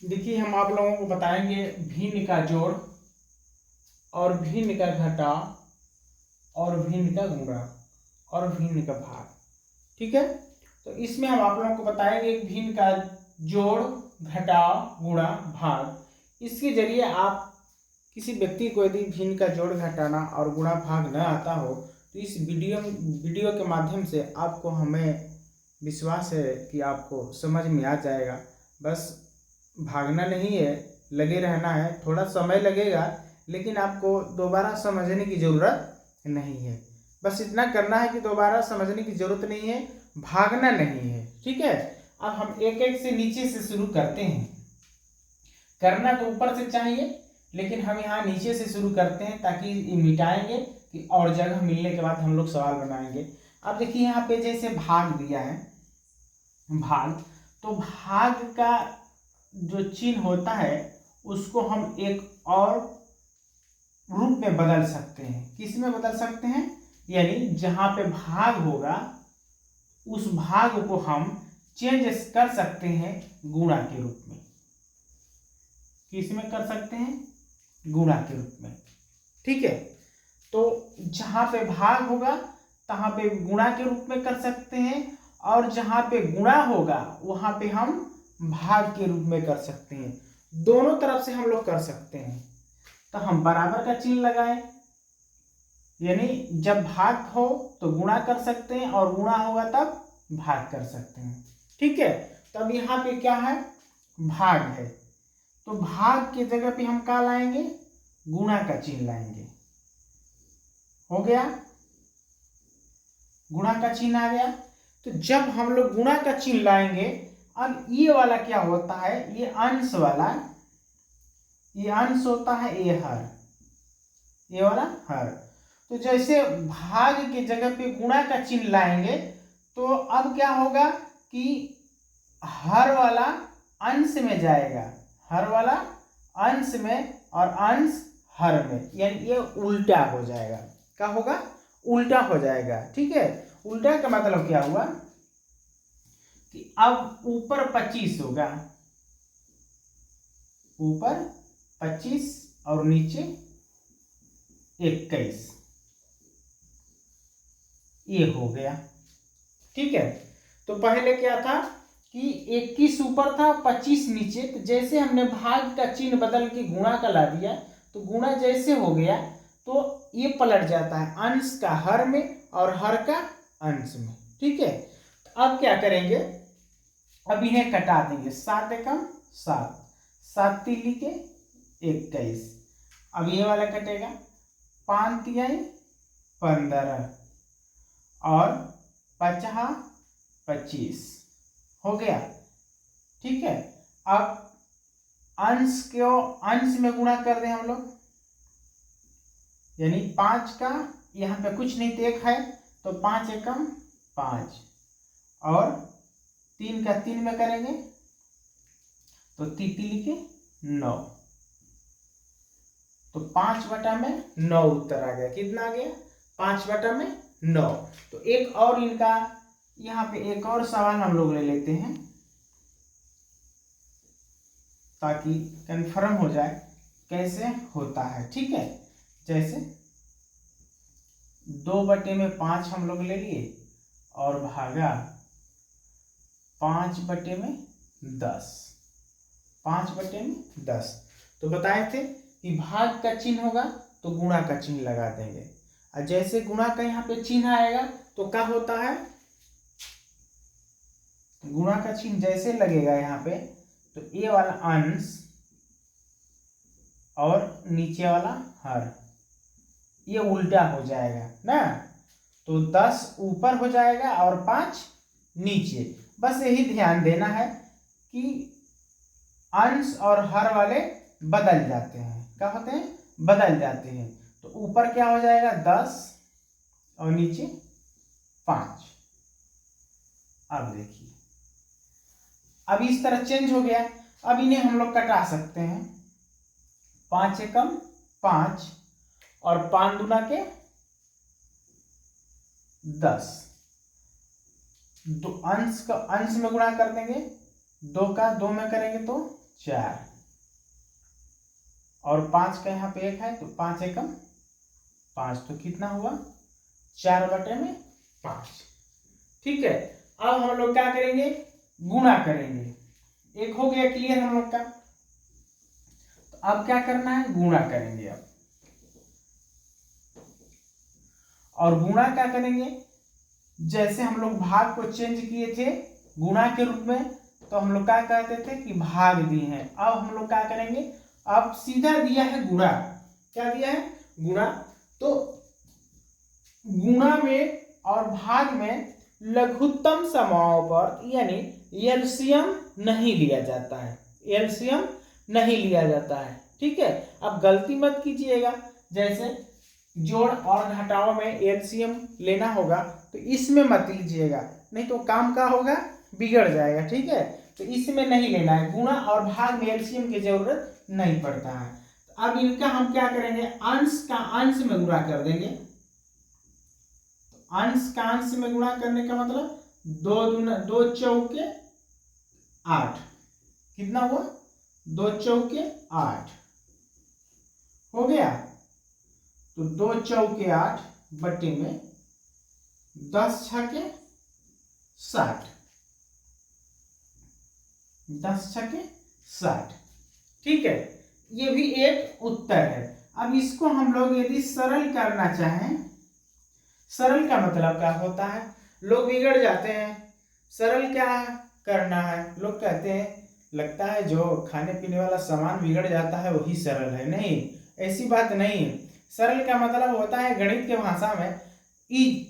देखिए हम आप लोगों को बताएंगे भिन्न का जोड़ और भिन्न का घटाव और भिन्न का गुणा और भिन्न का भाग। ठीक है, तो इसमें हम आप लोगों को बताएंगे भिन्न का जोड़ घटाव गुणा भाग। इसके जरिए आप किसी व्यक्ति को यदि भिन्न का जोड़ घटाना और गुणा भाग न आता हो तो इस वीडियो के माध्यम से आपको हमें विश्वास है कि आपको समझ में आ जाएगा। बस भागना नहीं है, लगे रहना है। थोड़ा समय लगेगा लेकिन आपको दोबारा समझने की ज़रूरत नहीं है। बस इतना करना है कि दोबारा समझने की ज़रूरत नहीं है, भागना नहीं है। ठीक है, अब हम एक एक से नीचे से शुरू करते हैं। करना तो ऊपर से चाहिए लेकिन हम यहाँ नीचे से शुरू करते हैं ताकि मिटाएंगे कि और जगह मिलने के बाद हम लोग सवाल बनाएंगे। अब देखिए यहाँ पे जैसे भाग दिया है, भाग, तो भाग का जो चिन्ह होता है उसको हम एक और रूप में बदल सकते हैं। किस में बदल सकते हैं? यानी जहां पे भाग होगा उस भाग को हम चेंज कर सकते हैं गुणा के रूप में। किस में कर सकते हैं? गुणा के रूप में। ठीक है, तो जहां पे भाग होगा तहां पे गुणा के रूप में कर सकते हैं और जहां पे गुणा होगा वहां पे हम भाग के रूप में कर सकते हैं। दोनों तरफ से हम लोग कर सकते हैं। तो हम बराबर का चिन्ह लगाएं, यानी जब भाग हो तो गुणा कर सकते हैं और गुणा होगा तब भाग कर सकते हैं। ठीक है, तब यहाँ पे क्या है? भाग है, तो भाग की जगह पे हम क्या लाएंगे? गुणा का चिन्ह लाएंगे। हो गया, गुणा का चिन्ह आ गया। तो जब हम लोग गुणा का चिन्ह लाएंगे, अब ये वाला क्या होता है? ये अंश वाला, ये अंश होता है, ये हर, ये वाला हर। तो जैसे भाग के जगह पे गुणा का चिन्ह लाएंगे तो अब क्या होगा कि हर वाला अंश में जाएगा, हर वाला अंश में और अंश हर में, यानी ये उल्टा हो जाएगा। क्या होगा? उल्टा हो जाएगा। ठीक है, उल्टा का मतलब क्या हुआ कि अब ऊपर 25 होगा, ऊपर 25 और नीचे 21, ये हो गया। ठीक है, तो पहले क्या था कि 21 ऊपर था 25 नीचे। तो जैसे हमने भाग का चिन्ह बदल के गुणा का ला दिया तो गुणा जैसे हो गया तो ये पलट जाता है अंश का हर में और हर का अंश में। ठीक है, तो अब क्या करेंगे? अब इन्हें कटा देंगे। 7 एकम 7, 7 तीली के 21। अब ये वाला कटेगा, 5 तिहाई 15 और 50 25 हो गया। ठीक है, अब अंश को अंश में गुणा कर दें हम लोग, यानी 5 का यहाँ पे कुछ नहीं तो 1 है, तो 5 एकम 5 और 3 का 3 में करेंगे तो तीली के 9, तो 5/9 उत्तर आ गया। कितना आ गया? 5/9। तो एक और इनका यहाँ पे एक और सवाल हम लोग ले लेते हैं ताकि कंफर्म हो जाए कैसे होता है। ठीक है, जैसे 2/5 हम लोग ले लिए और भागा 5/10, 5/10। तो बताए थे कि भाग का चिन्ह होगा तो गुणा का चिन्ह लगा देंगे, और जैसे गुणा का यहाँ पे चिन्ह आएगा तो क्या होता है? गुणा का चिन्ह जैसे लगेगा यहाँ पे तो ये वाला अंश और नीचे वाला हर, ये उल्टा हो जाएगा ना। तो 10 ऊपर हो जाएगा और 5 नीचे। बस यही ध्यान देना है कि अंश और हर वाले बदल जाते हैं। क्या होते हैं? बदल जाते हैं। तो ऊपर क्या हो जाएगा? 10 और नीचे 5। अब देखिए, अब इस तरह चेंज हो गया। अब इन्हें हम लोग कटा सकते हैं। 5 एकम 5 और 5 दूना के 10, दो अंश का अंश में गुणा कर देंगे, 2 का 2 में करेंगे तो 4 और 5 का यहाँ पे 1 है तो 5 एकम 5, तो कितना हुआ 4/5। ठीक है, अब हम लोग क्या करेंगे, गुणा करेंगे। एक हो गया क्लियर हम लोग का। तो अब क्या करना है, गुणा करेंगे अब। और गुणा क्या करेंगे, जैसे हम लोग भाग को चेंज किए थे गुणा के रूप में, तो हम लोग क्या कहते थे कि भाग दिए हैं। अब हम लोग क्या करेंगे, अब सीधा दिया है गुणा। क्या दिया है, गुणा। तो गुणा में और भाग में लघुत्तम समाओं पर यानी एलसीएम नहीं लिया जाता है, एलसीएम नहीं लिया जाता है। ठीक है, अब गलती मत कीजिएगा, जैसे जोड़ और घटाव में एलसीएम लेना होगा तो इसमें मत लीजिएगा, नहीं तो काम का होगा, बिगड़ जाएगा। ठीक है, तो इसमें नहीं लेना है, गुणा और भाग में एलसीएम की जरूरत नहीं पड़ता है। तो अब इनका हम क्या करेंगे, अंश का अंश में गुणा कर देंगे। तो अंश का अंश में गुणा करने का मतलब 2 चौके 8, कितना हुआ 2 चौके 8 हो गया। तो 2 चौके 8 बट्टे में 10 छके 60, 10 छके 60। ठीक है, ये भी एक उत्तर है। अब इसको हम लोग यदि सरल करना चाहें, सरल का मतलब क्या होता है, लोग बिगड़ जाते हैं। सरल क्या करना है, लोग कहते हैं लगता है जो खाने पीने वाला सामान बिगड़ जाता है वही सरल है। नहीं, ऐसी बात नहीं। सरल का मतलब होता है गणित के भाषा में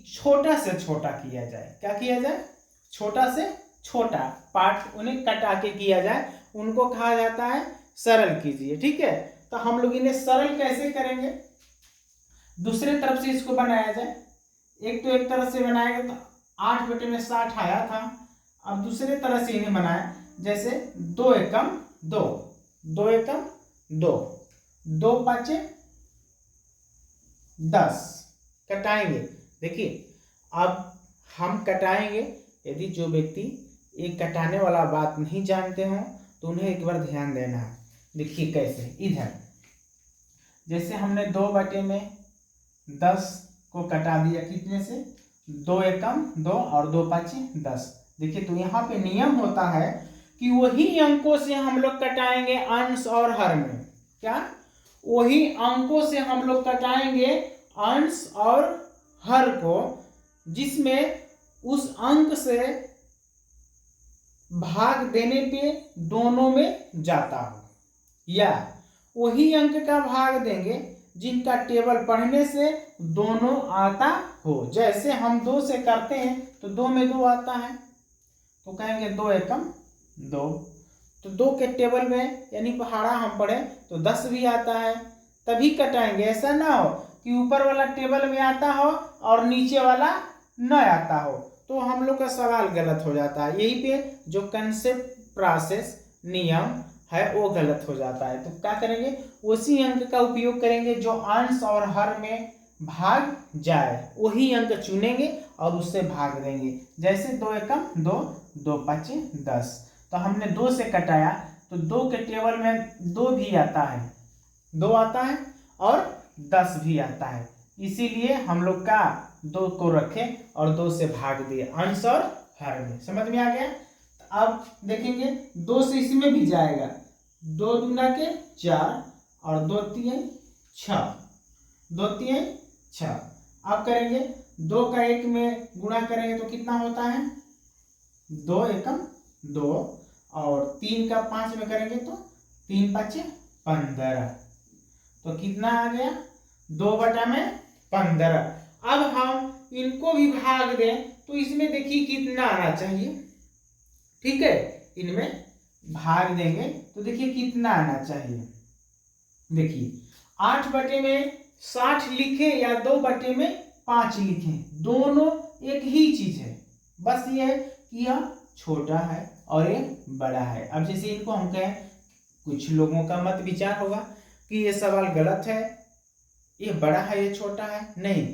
छोटा से छोटा किया जाए। क्या किया जाए, छोटा से छोटा पार्ट उन्हें कटा के किया जाए, उनको कहा जाता है सरल कीजिए। ठीक है, तो हम लोग इन्हें सरल कैसे करेंगे, दूसरे तरफ से इसको बनाया जाए। एक तो एक तरफ से बनाएगा तो 8/60 आया था। अब दूसरे तरह से इन्हें बनाया, जैसे 2 एकम 2, 2 एकम 2, 2 पाँचे 10 कटाएंगे। देखिए अब हम कटाएंगे, यदि जो व्यक्ति एक कटाने वाला बात नहीं जानते हो तो उन्हें एक बार ध्यान देना है। देखिए कैसे, इधर जैसे हमने 2/10 को कटा दिया, कितने से 2 एकम 2 और 2 पाँचे 10। देखिए तो यहाँ पे नियम होता है कि वही अंकों से हम लोग कटाएंगे अंश और हर में। क्या, वही अंकों से हम लोग कटाएंगे अंश और हर को जिसमें उस अंक से भाग देने पे दोनों में जाता हो, या वही अंक का भाग देंगे जिनका टेबल पढ़ने से दोनों आता हो। जैसे हम 2 से करते हैं तो 2 में 2 आता है, तो कहेंगे 2 एकम 2। तो 2 के टेबल में यानी पहाड़ा हम पढ़े तो 10 भी आता है, तभी कटाएंगे। ऐसा ना हो कि ऊपर वाला टेबल में आता हो और नीचे वाला न आता हो, तो हम लोग का सवाल गलत हो जाता है। यही पे जो कंसेप्ट प्रोसेस नियम है वो गलत हो जाता है। तो क्या करेंगे, उसी अंक का उपयोग करेंगे जो अंश और हर में भाग जाए, वही अंक चुनेंगे और उससे भाग देंगे। जैसे 2 एकम 2, 2 पाँचे 10। तो हमने 2 से कटाया तो 2 के टेबल में 2 भी आता है, 2 आता है और 10 भी आता है, इसीलिए हम लोग का 2 को रखे और 2 से भाग दिए अंश और हर में। समझ में आ गया। अब देखेंगे 2 से इसमें भी जाएगा, 2 दूना के 4 और 2 तिहाई 6, 2 तिहाई 6। अब करेंगे 2 का 1 में गुणा करेंगे तो कितना होता है 2 एकम 2 और 3 का 5 में करेंगे तो 3 पाँचे 15। तो कितना आ गया 2/15। अब हम इनको भी भाग दें तो इसमें देखिए कितना आना चाहिए। ठीक है, इनमें भाग देंगे तो देखिए कितना आना चाहिए। देखिए 8/60 लिखे या 2/5 लिखे, दोनों एक ही चीज है, बस ये है कि यह छोटा है और ये बड़ा है। अब जैसे इनको हम कहें, कुछ लोगों का मत विचार होगा कि ये सवाल गलत है, ये बड़ा है ये छोटा है। नहीं,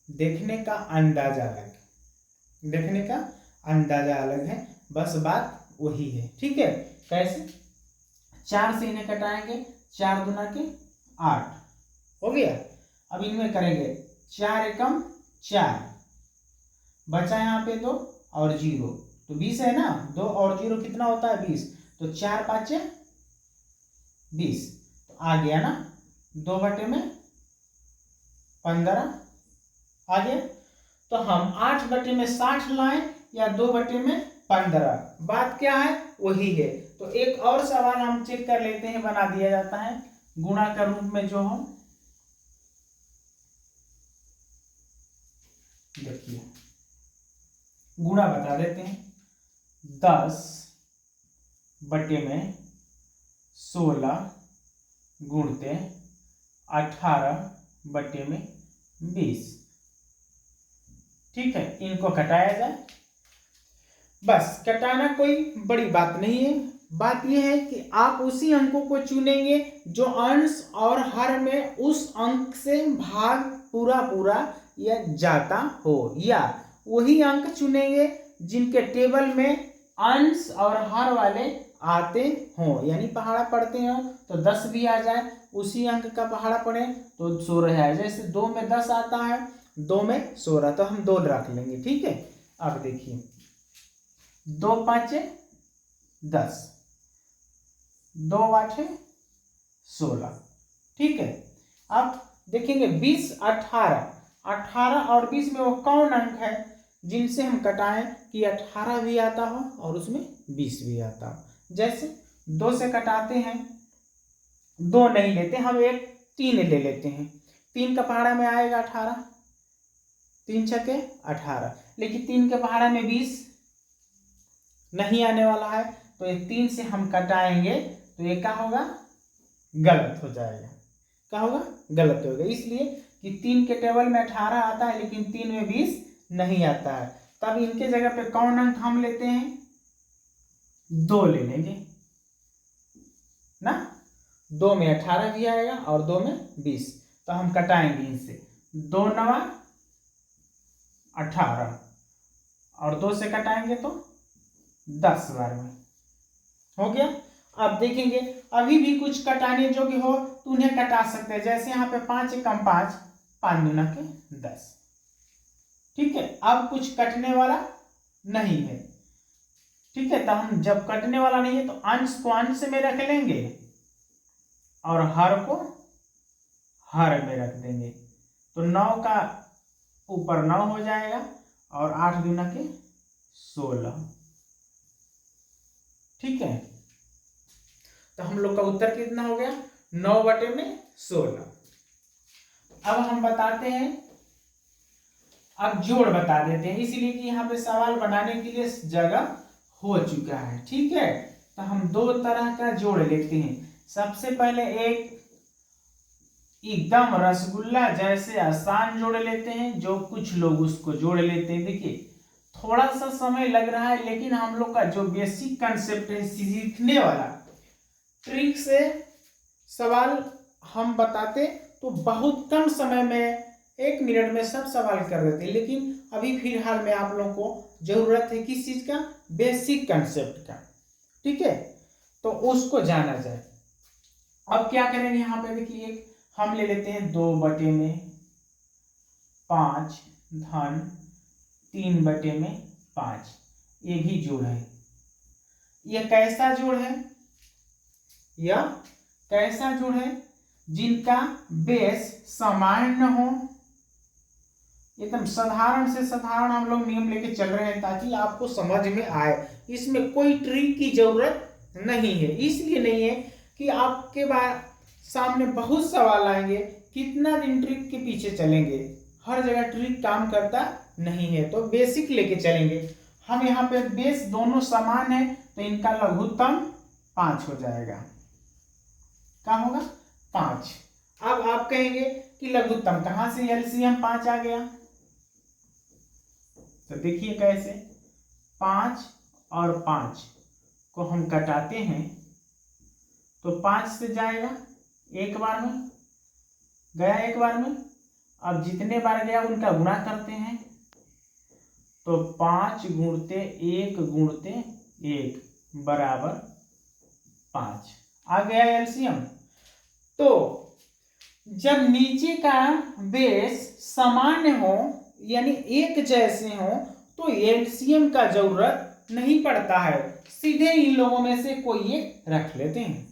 देखने का अंदाजा अलग है, देखने का अंदाजा अलग है, बस बात वही है। ठीक है, कैसे, 4 से इन्हें कटाएंगे, 4 दूना के 8 हो गया। अब इनमें करेंगे 4 एकम 4, बचा यहाँ पे 2 और 0, तो 20 है ना, 2 और 0 कितना होता है 20, तो 4 5 20, तो आ गया ना 2/15 आ गया। तो हम 8/60 लाएं या 2/15, बात क्या है वही है। तो एक और सवाल हम चेक कर लेते हैं, बना दिया जाता है गुणा के रूप में, जो हम देखिए गुणा बता देते हैं, 10/16 गुणते 18/20, ठीक है। इनको कटाया जाए, बस कटाना कोई बड़ी बात नहीं है। बात यह है कि आप उसी अंकों को चुनेंगे जो अंश और हर में उस अंक से भाग पूरा या जाता हो, या वही अंक चुनेंगे जिनके टेबल में अंश और हर वाले आते हों, यानी पहाड़ा पढ़ते हो तो 10 भी आ जाए, उसी अंक का पहाड़ा पढ़े तो 16 आए। जैसे 2 में 10 आता है, 2 में 16, तो हम 2 रख लेंगे, ठीक है। अब देखिए 2 5 10, 2 8 16, ठीक है। अब देखेंगे 20 18 और 20 में वो कौन अंक है जिनसे हम कटाएं कि 18 भी आता हो और उसमें 20 भी आता हो। जैसे 2 से कटाते हैं, 2 नहीं लेते हम, एक 3 ले लेते हैं, 3 का पहाड़ा में आएगा 18, 3 छके 18, लेकिन 3 के पहाड़ा में 20 नहीं आने वाला है, तो ये 3 से हम कटाएंगे तो ये क्या होगा, गलत हो जाएगा। क्या होगा, गलत होगा, इसलिए कि 3 के टेबल में 18 आता है लेकिन 3 में 20 नहीं आता है। तब इनके जगह पे कौन अंक हम लेते हैं, 2 ले लेंगे ना, 2 में 18 भी आएगा और 2 में 20, तो हम कटाएंगे इनसे, 2 9 18 और 2 से कटाएंगे तो 10 बार में हो गया। अब देखेंगे अभी भी कुछ कटाने जोगे हो तो उन्हें कटा सकते हैं, जैसे यहाँ पे 5 एकम 5, 5 दूना के 10, ठीक है। अब कुछ कटने वाला नहीं है, ठीक है, तो हम जब कटने वाला नहीं है तो अंश को अंश में रख लेंगे और हर को हर में रख देंगे, तो 9 का ऊपर 9 हो जाएगा और 8 दूना के 16, ठीक है। तो हम लोग का उत्तर कितना हो गया, 9/16। अब हम बताते हैं, अब जोड़ बता देते हैं, इसलिए कि यहाँ पे सवाल बनाने के लिए जगह हो चुका है, ठीक है। तो हम 2 तरह का जोड़ लेते हैं। सबसे पहले एक एकदम रसगुल्ला जैसे आसान जोड़ लेते हैं, जो कुछ लोग उसको जोड़ लेते हैं। देखिए थोड़ा सा समय लग रहा है, लेकिन हम लोग का जो बेसिक कंसेप्ट है, सीखने वाला ट्रिक से सवाल हम बताते तो बहुत कम समय में 1 मिनट में सब सवाल कर देते, लेकिन अभी फिलहाल में आप लोगों को जरूरत है किस चीज का, बेसिक कंसेप्ट का, ठीक है, तो उसको जाना जाए। अब क्या करेंगे, यहाँ पे देखिए हम ले लेते हैं 2/5 धन 3/5, ये भी जोड़ है। यह कैसा जोड़ है, यह कैसा जोड़ है, जिनका बेस समान न हो। एकदम साधारण से साधारण हम लोग नियम लेके चल रहे हैं ताकि आपको समझ में आए, इसमें कोई ट्रिक की जरूरत नहीं है। इसलिए नहीं है कि आपके बाद सामने बहुत सवाल आएंगे, कितना दिन ट्रिक के पीछे चलेंगे, हर जगह ट्रिक काम करता नहीं है, तो बेसिक लेके चलेंगे हम। यहाँ पे बेस दोनों समान है तो इनका लघुत्तम 5 हो जाएगा। क्या होगा, 5। अब आप कहेंगे कि लघुत्तम कहां से, एलसीएम 5 आ गया, तो देखिए कैसे, 5 और 5 को हम कटाते हैं तो 5 से जाएगा एक बार में, गया एक बार में। अब जितने बार गया उनका गुणा करते हैं, तो 5 गुणते 1 गुणते 1 बराबर 5 आ गया एलसीएम। तो जब नीचे का बेस सामान्य हो यानी एक जैसे हो तो एलसीएम का जरूरत नहीं पड़ता है, सीधे इन लोगों में से कोई एक रख लेते हैं,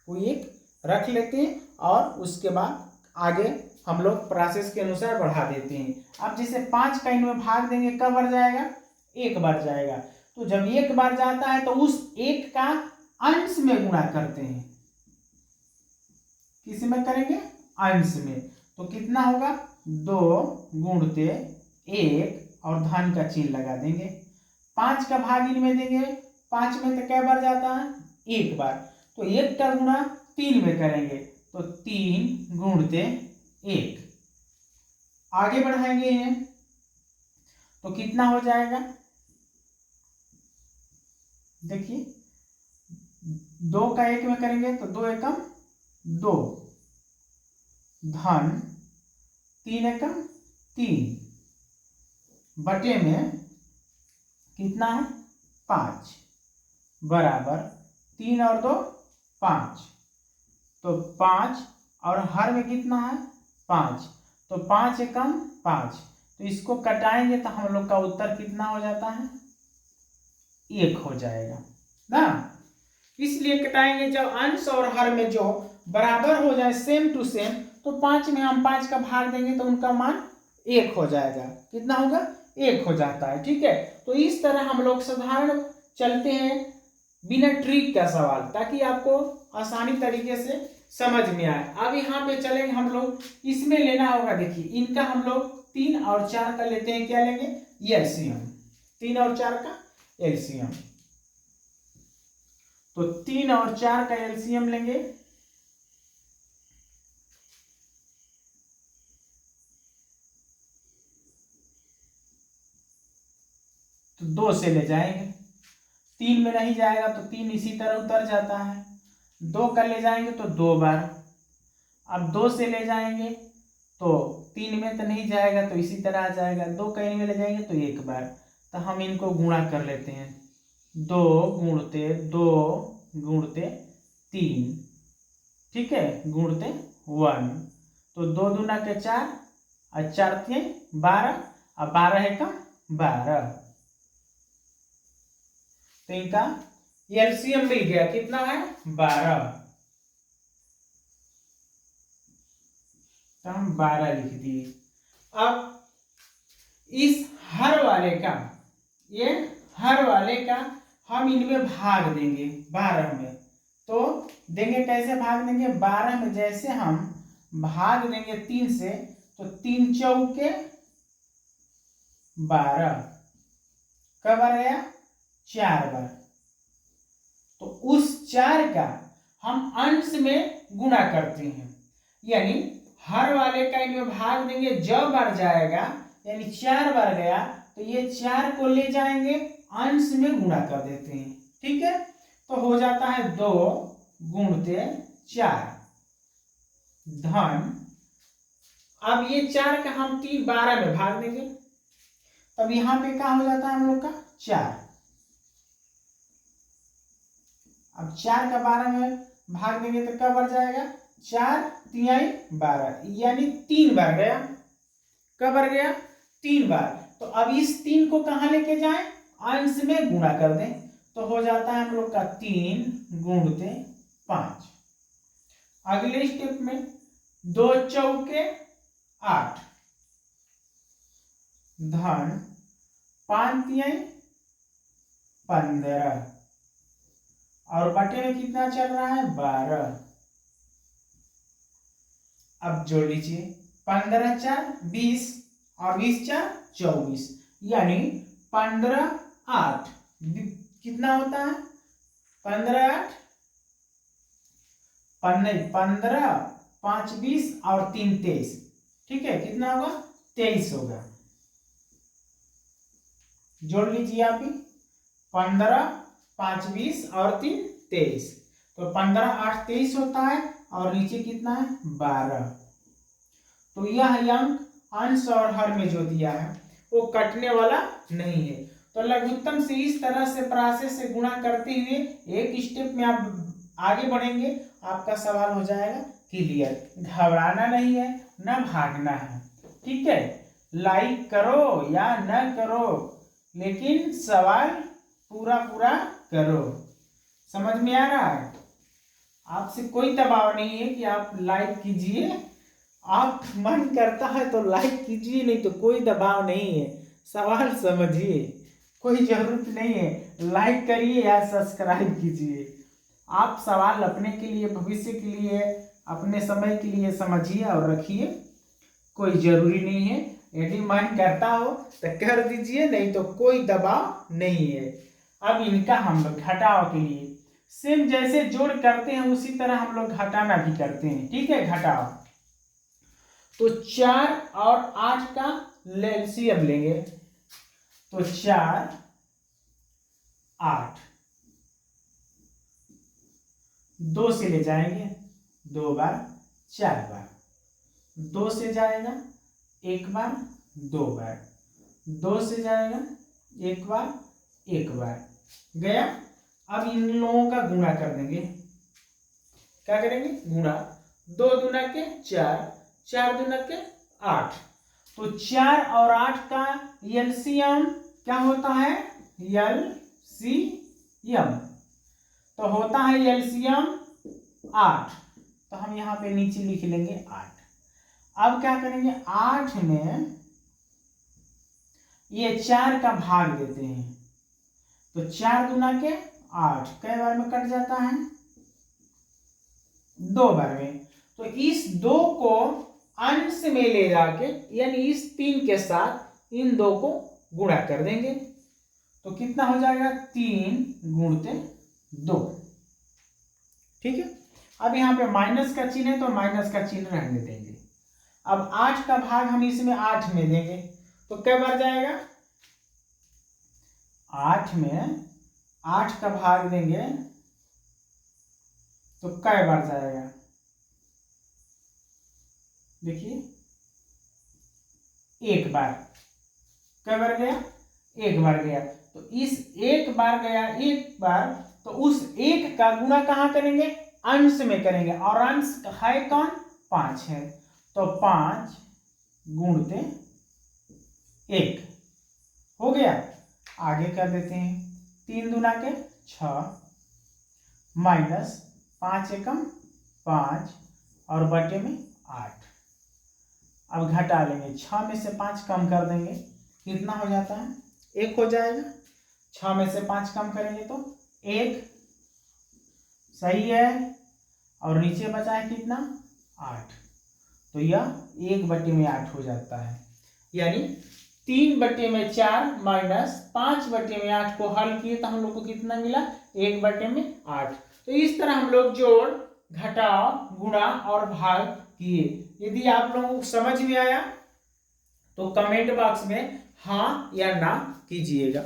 कोई एक रख लेते हैं और उसके बाद आगे हम लोग प्रोसेस के अनुसार बढ़ा देते हैं। अब जैसे 5 का इनमें भाग देंगे कब बढ़ जाएगा, एक बार जाएगा। तो जब एक बार जाता है तो उस एक का अंश में गुणा करते हैं, किस में करेंगे, अंश में। तो कितना होगा, 2 गुणते 1 और धन का चिन्ह लगा देंगे। 5 का भाग इनमें देंगे, 5 में तो क्या बार जाता है, एक बार। तो 1 का गुणा 3 में करेंगे तो 3 गुणते 1। आगे बढ़ाएंगे इन्हें तो कितना हो जाएगा, देखिए 2 का 1 में करेंगे तो 2 एकम 2, धन 3 एकम 3, बटे में कितना है 5, बराबर 3 और 2 5, तो 5 और हर में कितना है 5, तो 5 एकम 5, तो इसको कटाएंगे तो हम लोग का उत्तर कितना हो जाता है, 1 हो जाएगा ना। इसलिए कटाएंगे जब अंश और हर में जो बराबर हो जाए, सेम टू सेम, तो 5 में हम 5 का भाग देंगे तो उनका मान 1 हो जाएगा। कितना होगा, 1 हो जाता है। ठीक है, तो इस तरह हम लोग साधारण चलते हैं बिना ट्रिक का सवाल, ताकि आपको आसानी तरीके से समझ में आए। अब यहाँ पे चलेंगे हम लोग, इसमें लेना होगा, देखिए इनका हम लोग 3 और 4 का लेते हैं, क्या लेंगे, एलसीएम। 3 और 4 का एलसीएम, तो 3 और 4 का एलसीएम लेंगे तो 2 से ले जाएंगे, 3 में नहीं जाएगा तो 3 इसी तरह उतर जाता है, 2 का ले जाएंगे तो 2 बार, अब 2 से ले जाएंगे तो 3 में तो नहीं जाएगा तो इसी तरह आ जाएगा, 2 का इनमें ले जाएंगे तो 1 बार। तो हम इनको गुणा कर लेते हैं, 2 गुणते 2 गुणते 3, ठीक है, गुणते 1, तो 2 दूना के 4 और 4 3 12 और 12 है का 12, तो इनका एलसीएम मिल गया, कितना है 12, तो हम 12 लिख दिए। अब इस हर वाले का, ये हर वाले का हम इनमें भाग देंगे 12 में, तो देंगे कैसे भाग देंगे, 12 में जैसे हम भाग देंगे 3 से, तो 3 चौके 12, कब आ गया 4 बार, तो उस 4 का हम अंश में गुणा करते हैं, यानी हर वाले का इनमें भाग देंगे, जब बार जाएगा यानी 4 बार गया तो ये 4 को ले जाएंगे अंश में गुणा कर देते हैं। ठीक है, तो हो जाता है 2 गुणते 4 धन, अब ये 4 का हम 3 12 में भाग देंगे, तब यहां पे क्या हो जाता है हम लोग का 4, अब 4 का 12 में भाग देंगे तो क्या बढ़ जाएगा, 4 3 12, यानी 3 बार गया, कब बढ़ गया 3 बार। तो अब इस 3 को कहां लेके जाएं, अंश में गुणा कर दें, तो हो जाता है हम लोग का 3 गुणते 5। अगले स्टेप में 2 चौके 8 धन 5 3 15, और बटे में कितना चल रहा है 12। अब जोड़ लीजिए, 15 4 20 और 20 4 24, यानी 15 8 कितना होता है 15 8 15 5 20 और 3 23, ठीक है, कितना होगा 23 होगा। जोड़ लीजिए आप ही, 15 5 20 और 3 23, तो 15 8 23 होता है, और नीचे कितना है 12। तो यह अंक अंश और हर में जो दिया है वो कटने वाला नहीं है। तो लघुत्तम से इस तरह से प्रोसेस से गुणा करते हुए एक स्टेप में आप आगे बढ़ेंगे, आपका सवाल हो जाएगा क्लियर। घबराना नहीं है, न भागना है, ठीक है। लाइक करो या न करो, लेकिन सवाल पूरा पूरा करो। समझ में आ रहा है? आपसे कोई दबाव नहीं है कि आप लाइक कीजिए, आप मन करता है तो लाइक कीजिए, नहीं तो कोई दबाव नहीं है। सवाल समझिए, कोई जरूरत नहीं है लाइक करिए या सब्सक्राइब कीजिए। आप सवाल अपने के लिए, भविष्य के लिए, अपने समय के लिए समझिए और रखिए, कोई जरूरी नहीं है। यदि मन करता हो तो कर दीजिए, नहीं तो कोई दबाव नहीं है। अब इनका हम लोग घटाव के लिए सेम जैसे जोड़ करते हैं उसी तरह हम लोग घटाना भी करते हैं, ठीक है। घटाव तो 4 और 8 का एलसीएम लेंगे, तो 4 8, 2 से ले जाएंगे 2 बार 4 बार, 2 से जाएगा 1 बार 2 बार, 2 से जाएगा 1 बार 1 बार गया। अब इन लोगों का गुणा कर देंगे, क्या करेंगे? गुणा। 2 दूना के 4, 4 दूना के 8, तो 4 और 8 का एलसीएम क्या होता है? एलसीएम तो होता है एलसीएम 8, तो हम यहाँ पे नीचे लिख लेंगे 8। अब क्या करेंगे? 8 में ये 4 का भाग देते हैं, तो 4 दूना के 8 कई बार में कट जाता है? 2 बार में। तो इस 2 को अंश में ले जाके, यानी इस 3 के साथ इन 2 को गुणा कर देंगे, तो कितना हो जाएगा? 3 गुणते 2, ठीक है। अब यहाँ पे माइनस का चिन्ह है तो माइनस का चिन्ह रहने देंगे। अब 8 का भाग हम इसमें 8 में देंगे, तो कै बार जाएगा? 8 में 8 का भाग देंगे तो कै बार जाएगा? देखिए 1 बार। कै बार गया? 1 बार गया। तो इस 1 बार गया, 1 बार, तो उस 1 का गुणा कहां करेंगे? अंश में करेंगे, और अंश है कौन? 5 है, तो 5 गुणते 1 हो गया। आगे कर देते हैं, 3 दूना के 6 माइनस 5 एकम 5 और बटे में 8। अब घटा लेंगे, 6 में से 5 कम कर देंगे, कितना हो जाता है? 1 हो जाएगा। 6 में से 5 कम करेंगे तो 1, सही है। और नीचे बचा है कितना? 8, तो यह 1 बटे में 8 हो जाता है। यानी 3 बटे में 4 माइनस 5 बटे में 8 को हल किए तो हम लोग को कितना मिला? 1 बटे में 8। तो इस तरह हम लोग जोड़, घटाव, गुणा और भाग किए। यदि आप लोगों को समझ में आया तो कमेंट बॉक्स में हाँ या ना कीजिएगा।